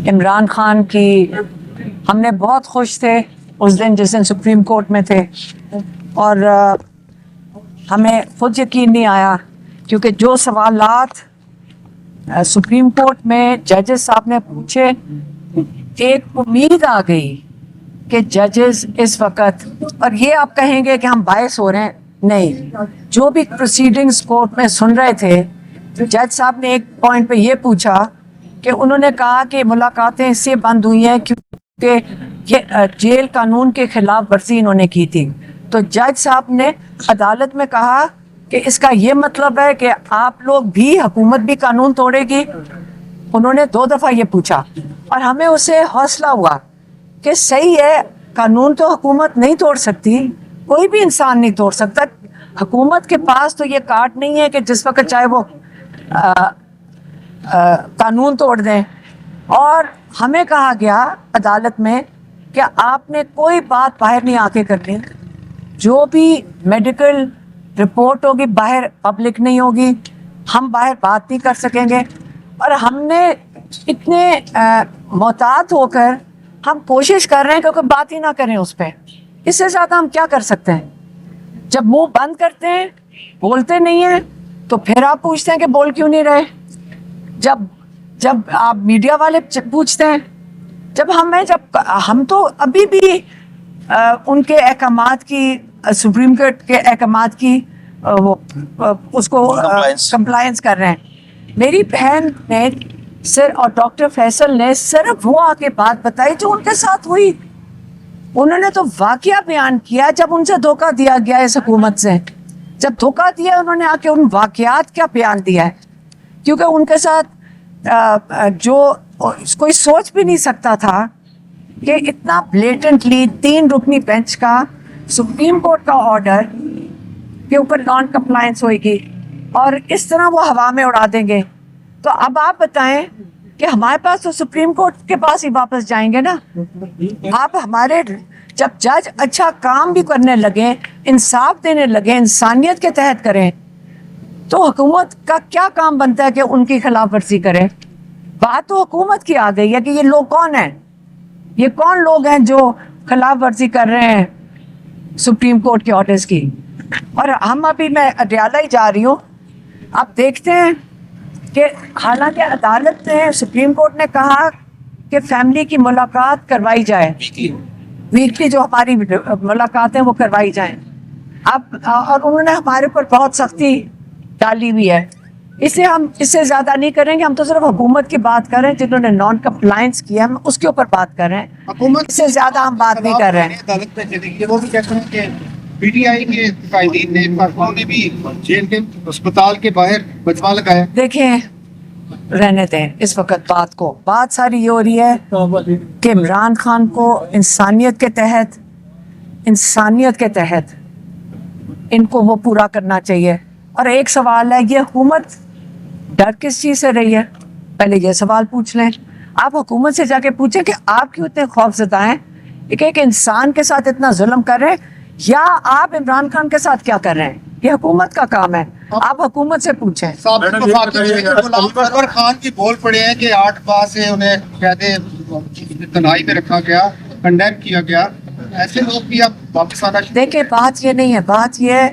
عمران خان کی ہم نے بہت خوش تھے اس دن جس دن سپریم کورٹ میں تھے، اور ہمیں خود یقین نہیں آیا کیونکہ جو سوالات سپریم کورٹ میں ججز صاحب نے پوچھے، ایک امید آ گئی کہ ججز اس وقت، اور یہ آپ کہیں گے کہ ہم باعث ہو رہے ہیں، نہیں، جو بھی پروسیڈنگز کورٹ میں سن رہے تھے، جج صاحب نے ایک پوائنٹ پہ یہ پوچھا کہ انہوں نے کہا کہ ملاقاتیں اس سے بند ہوئی ہیں کیونکہ یہ جیل قانون کے خلاف ورزی انہوں نے کی تھی. تو جج صاحب نے عدالت میں کہا کہ اس کا یہ مطلب ہے کہ آپ لوگ بھی، حکومت بھی قانون توڑے گی. انہوں نے 2 دفعہ یہ پوچھا اور ہمیں اسے حوصلہ ہوا کہ صحیح ہے، قانون تو حکومت نہیں توڑ سکتی، کوئی بھی انسان نہیں توڑ سکتا. حکومت کے پاس تو یہ کارڈ نہیں ہے کہ جس وقت چاہے وہ قانون توڑ دیں. اور ہمیں کہا گیا عدالت میں کہ آپ نے کوئی بات باہر نہیں آ کے کرنی، جو بھی میڈیکل رپورٹ ہوگی باہر پبلک نہیں ہوگی، ہم باہر بات نہیں کر سکیں گے. اور ہم نے اتنے محتاط ہو کر ہم کوشش کر رہے ہیں کہ کوئی بات ہی نہ کریں اس پہ. اس سے زیادہ ہم کیا کر سکتے ہیں؟ جب منہ بند کرتے ہیں، بولتے نہیں ہیں، تو پھر آپ پوچھتے ہیں کہ بول کیوں نہیں رہے. جب آپ میڈیا والے پوچھتے ہیں، جب ہم تو ابھی بھی ان کے احکامات کی، سپریم کورٹ کے احکامات کی اس کو کمپلائنس کر رہے ہیں. میری بہن نے اور ڈاکٹر فیصل نے صرف وہ آ کے بات بتائی جو ان کے ساتھ ہوئی. انہوں نے تو واقعہ بیان کیا جب ان سے دھوکہ دیا گیا اس حکومت سے. جب دھوکہ دیا انہوں نے آ کے ان واقعات کا بیان دیا ہے، کیونکہ ان کے ساتھ جو کوئی سوچ بھی نہیں سکتا تھا کہ اتنا بلیٹنٹلی 3 رکنی بینچ کا سپریم کورٹ کا آرڈر کے اوپر نان کمپلائنس ہوئے گی اور اس طرح وہ ہوا میں اڑا دیں گے. تو اب آپ بتائیں کہ ہمارے پاس تو سپریم کورٹ کے پاس ہی واپس جائیں گے نا. آپ ہمارے جب جج اچھا کام بھی کرنے لگے، انصاف دینے لگے، انسانیت کے تحت کریں، تو حکومت کا کیا کام بنتا ہے کہ ان کی خلاف ورزی کرے؟ بات تو حکومت کی آ گئی ہے کہ یہ لوگ کون ہیں، یہ کون لوگ ہیں جو خلاف ورزی کر رہے ہیں سپریم کورٹ کے آرڈرز کی. اور ہم ابھی میں اڈیالہ ہی جا رہی ہوں، آپ دیکھتے ہیں کہ حالانکہ عدالت نے، سپریم کورٹ نے کہا کہ فیملی کی ملاقات کروائی جائے، ویکلی جو ہماری ملاقاتیں وہ کروائی جائیں. اب اور انہوں نے ہمارے اوپر بہت سختی ڈالی ہوئی ہے. اسے ہم اس سے زیادہ نہیں کریں گے. ہم تو صرف حکومت کی بات کر رہے ہیں جنہوں نے نان کمپلائنس کیا، ہم اس کے اوپر بات کر رہے ہیں. حکومت اس سے زیادہ ہم بات نہیں کر رہے ہیں. عدالت میں چلی گئی، وہ بھی کہتے ہیں کہ پی ٹی آئی کے قائدین نے بھی جیل کے اسپتال کے باہر بچوا لگایا. دیکھیں، رہنے دیں اس وقت بات کو. بات ساری یہ ہو رہی ہے کہ عمران خان کو انسانیت کے تحت ان کو وہ پورا کرنا چاہیے. اور ایک سوال ہے، یہ حکومت ڈر کس چیز سے رہی ہے؟ پہلے یہ سوال پوچھ لیں. آپ حکومت سے جا کے پوچھیں کہ آپ کیوں اتنے خوف زدہ ہیں، ایک انسان کے ساتھ اتنا ظلم کر رہے ہیں، یا آپ عمران خان کے ساتھ کیا کر رہے ہیں؟ یہ حکومت کا کام ہے، آپ حکومت سے پوچھیں. غلام خان کی بول پڑے ہیں کہ 8 ماہ سے انہیں قید تنہائی میں رکھا گیا، کنڈیم کیا گیا. ایسے لوگ بھی اب واپس آنا شروع. دیکھیں، بات یہ نہیں ہے، بات یہ ہے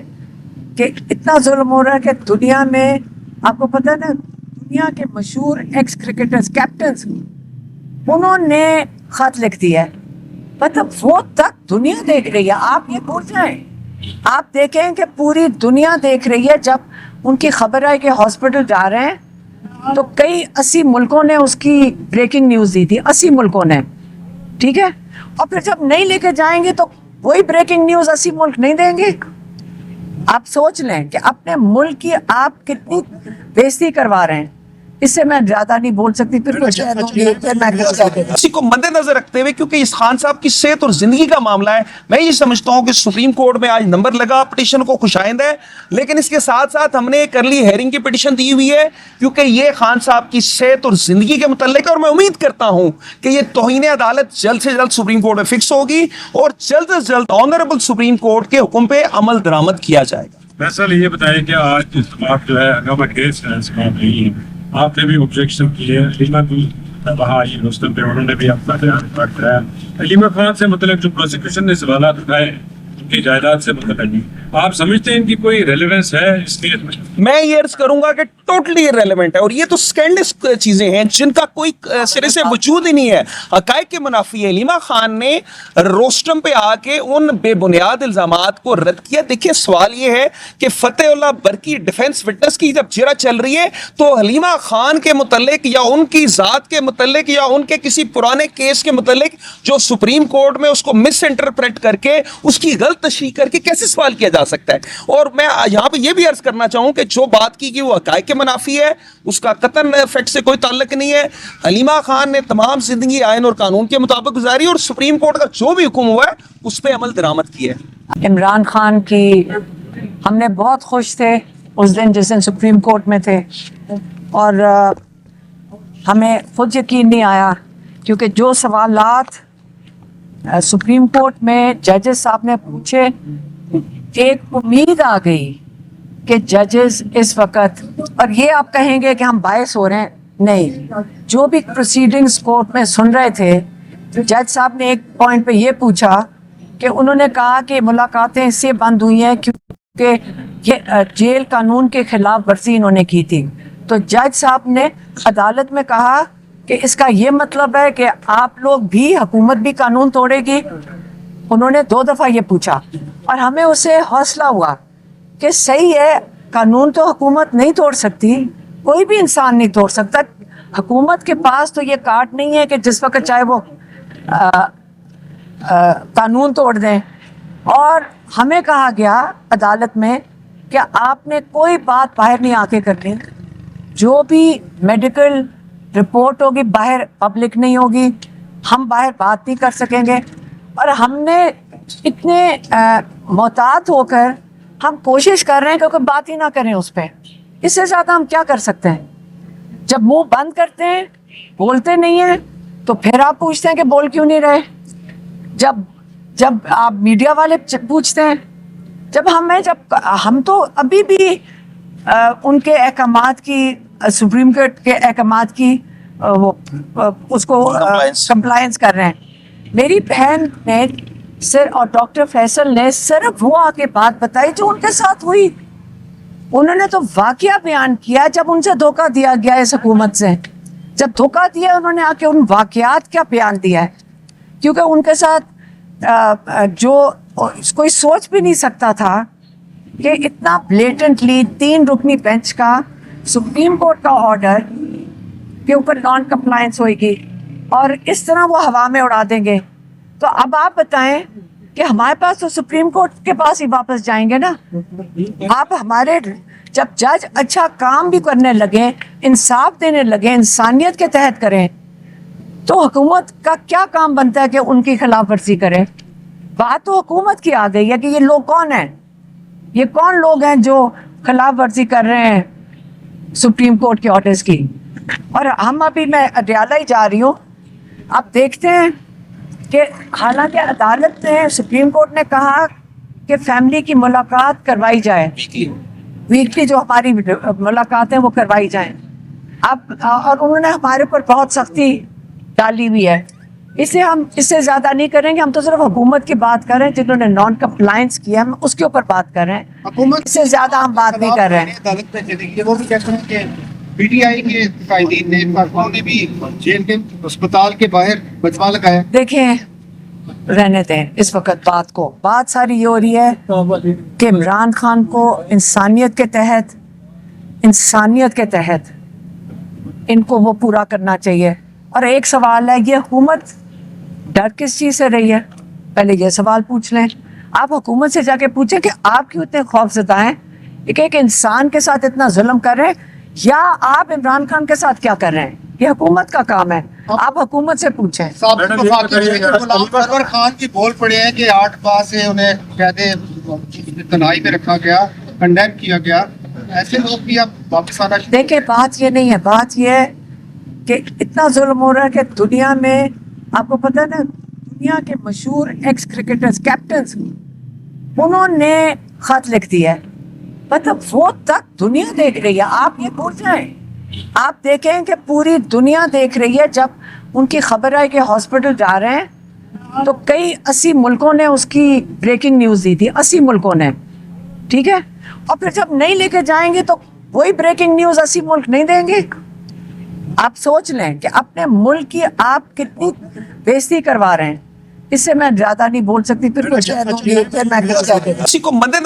کہ اتنا ظلم ہو رہا ہے کہ دنیا میں، آپ کو پتہ ہے نا، دنیا کے مشہور ایکس کرکٹرز، کیپٹنز، انہوں نے خط لکھ دیا ہے. مطلب وہ تک دنیا دیکھ رہی ہے. آپ یہ بھول جائیں، آپ دیکھیں کہ پوری دنیا دیکھ رہی ہے. جب ان کی خبر آئی کہ ہاسپٹل جا رہے ہیں تو کئی 80 ملکوں نے اس کی بریکنگ نیوز دی تھی، 80 ملکوں نے، ٹھیک ہے. اور پھر جب نہیں لے کے جائیں گے تو وہی بریکنگ نیوز 80 ملک نہیں دیں گے. آپ سوچ لیں کہ اپنے ملک کی آپ کتنی بےزتی کروا رہے ہیں. اس سے میں زیادہ نہیں بول سکتی. اسی کو مد نظر رکھتے ہوئے، کیونکہ اس خان صاحب کی صحت اور زندگی کا معاملہ ہے، میں یہ سمجھتا ہوں کہ سپریم کورٹ میں آج نمبر لگا، پٹیشن کو خوشائند ہے. لیکن اس کے ساتھ ساتھ ہم نے ایک ارلی ہیئرنگ کی پٹیشن دی ہوئی ہے، کیونکہ یہ خان صاحب کی صحت اور زندگی کے متعلق ہے. اور میں امید کرتا ہوں کہ یہ توہین عدالت جلد سے جلد سپریم کورٹ میں فکس ہوگی اور جلد سے جلد آنریبل سپریم کورٹ کے حکم پہ عمل درآمد کیا جائے گا. فیصل یہ بتائیں کہ آج آپ جو ہے اگاما کیس ہے، اس کا نہیں ہے، آپ نے بھی آبجیکشن کی ہے، वहाँ ये रुस्तम पे उन्होंने भी अपना ध्यान रखा है। हलीमा खान से मतलब जो प्रोसिक्यूशन ने सवाल उठाए उनकी जायदाद से मतलब आप समझते हैं इनकी कोई रेलेवेंस है इस केस में? मैं ये अर्ज करूंगा कि टोटली इररेलेवेंट है और ये तो स्कैंडलस चीजें हैं जिनका कोई सिरे से वजूद ही नहीं है। हकायक के मुनाफी है। हलीमा खान ने रोस्टम पे आके उन बेबुनियाद इल्जामात को रद्द किया। देखिए सवाल ये है कि फतेहुल्लाह बरकी डिफेंस विटनेस की जब जिरा चल रही है तो हलीमा खान के मुतल्लिक या उनकी जात के मुतल्लिक या उनके किसी पुराने केस के मुतल्लिक जो सुप्रीम कोर्ट में उसको मिस इंटरप्रेट करके उसकी गलत तशरीह करके कैसे सवाल किया जा सकता है। और मैं यहाँ पे ये भी अर्ज करना चाहूं कि जो बात की वो हकायक के मुनाफी है, उसका कतन फैक्ट से कोई ताल्लुक नहीं है। हलीमा खान ने तमाम जिंदगी आइन और कानून के मुताबिक गुजारी और सुप्रीम कोर्ट का जो भी हुक्म हुआ है उस पर अमल दरामद किया है। इमरान खान की हमने बहुत खुश थे उस दिन जिस दिन सुप्रीम कोर्ट में थे और हमें खुद यकीन नहीं आया क्योंकि जो सवालात सुप्रीम कोर्ट में जजेस साहब ने पूछे, एक उम्मीद आ गई कि जजेस इस वक्त, और ये आप कहेंगे कि हम बायस हो रहे हैं, नहीं, जो भी प्रोसीडिंग्स कोर्ट में सुन रहे थे जज साहब ने एक पॉइंट पे ये पूछा कि उन्होंने कहा कि मुलाकातें इससे बंद हुई हैं क्योंकि ये जेल कानून के खिलाफ वर्जी इन्होंने की थी। तो जज साहब ने अदालत में कहा कि इसका ये मतलब है कि आप लोग भी, हुकूमत भी कानून तोड़ेगी। उन्होंने 2 दफ़ा ये पूछा और हमें उससे हौसला हुआ कि सही है, कानून तो हुकूमत नहीं तोड़ सकती, कोई भी इंसान नहीं तोड़ सकता। हुकूमत के पास तो ये कार्ड नहीं है कि जिस वक्त चाहे वो कानून तोड़ दें। और हमें कहा गया अदालत में कि आपने कोई बात बाहर नहीं आके करनी, जो भी मेडिकल रिपोर्ट होगी बाहर पब्लिक नहीं होगी, हम बाहर बात नहीं कर सकेंगे। और हमने इतने मोहतात होकर हम कोशिश कर रहे हैं कि कोई बात ही ना करें उस पर। इससे ज़्यादा हम क्या कर सकते हैं? जब मुंह बंद करते हैं, बोलते नहीं हैं, तो फिर आप पूछते हैं कि बोल क्यों नहीं रहे। जब आप मीडिया वाले पूछते हैं, जब हम तो अभी भी उनके अहकामात की, सुप्रीम कोर्ट के अहकामात की उसको कंप्लायंस कर रहे हैं। मेरी बहन ने और डॉक्टर फैसल ने सिर्फ वो आके बात बताई जो उनके साथ हुई। उन्होंने तो वाकया बयान किया जब उनसे धोखा दिया गया इस हुकूमत से। जब धोखा दिया उन्होंने आके उन वाकयात का बयान दिया है, क्योंकि उनके साथ जो कोई सोच भी नहीं सकता था कि इतना ब्लेटेंटली 3 रुकनी बेंच का सुप्रीम कोर्ट का ऑर्डर के ऊपर नॉन कंप्लायंस होगी और इस तरह वो हवा में उड़ा देंगे। तो अब आप बताएं कि हमारे पास तो सुप्रीम कोर्ट के पास ही वापस जाएंगे ना। आप हमारे जब जज अच्छा काम भी करने लगे, इंसाफ देने लगे, इंसानियत के तहत करें, तो हुकूमत का क्या काम बनता है कि उनकी खिलाफ वर्जी करे? बात तो हुकूमत की आ गई है कि ये लोग कौन हैं, ये कौन लोग हैं जो खिलाफ वर्जी कर रहे हैं सुप्रीम कोर्ट के ऑर्डर्स की। और हम अभी, मैं अडयाला ही जा रही हूँ, आप देखते हैं कि हालांकि अदालत ने, सुप्रीम कोर्ट ने कहा कि फैमिली की मुलाकात करवाई जाए, वीकली जो हमारी मुलाकातें वो करवाई जाएं। अब और उन्होंने हमारे ऊपर बहुत सख्ती डाली हुई है। इसे हम इससे ज़्यादा नहीं करेंगे। हम तो सिर्फ हुकूमत की बात कर रहे हैं, जिन्होंने नॉन कंप्लायंस किया, हम उसके ऊपर बात कर रहे हैं। हुकूमत इससे ज़्यादा हम बात नहीं कर रहे हैं। अदालत में चली गई, वो भी कहते हैं कि पीटीआई के कायदीन ने, उन्होंने भी जेल के अस्पताल के बाहर बचवा लगाया। देखें, रहने दें इस वक्त बात को। बात सारी ये हो रही है कि इमरान खान को इंसानियत के तहत इनको वो पूरा करना चाहिए। और एक सवाल है, ये हुकूमत डर किस चीज़ से रही है? पहले ये सवाल पूछ लें। आप हुकूमत से जाके पूछें कि आप क्यों इतने खौफज़दा हैं, एक इंसान के साथ इतना जुल्म कर रहे हैं, या आप इमरान खान के साथ क्या कर रहे हैं? ये हुकूमत का काम है, आप हुकूमत से पूछें। गुलाम खान की बोल पड़े हैं कि 8 पास से उन्हें कहते तनाई में रखा गया, कंडेम किया गया। ऐसे लोग भी अब वापस आना। देखिए, बात ये नहीं है, बात ये है कि इतना जुल्म हो रहा है कि दुनिया में, आपको पता है ना, दुनिया के मशहूर एक्स क्रिकेटर्स, कैप्टन्स, उन्होंने खत लिख दिया है। मतलब वो तक दुनिया देख रही है। आप ये भूल जाएं आप देखें कि पूरी दुनिया देख रही है, जब उनकी खबर आई कि हॉस्पिटल जा रहे हैं तो कई 80 मुल्कों ने उसकी ब्रेकिंग न्यूज़ दी थी, 80 मुल्कों ने, ठीक है। और फिर जब नहीं लेके जाएंगे तो वही ब्रेकिंग न्यूज़ 80 मुल्क नहीं देंगे। आप सोच लें कि अपने मुल्क की आप कितनी बेइज्जती करवा रहे हैं। इससे मैं ज़्यादा नहीं बोल सकती, फिर मैं इसी को मद्देनजर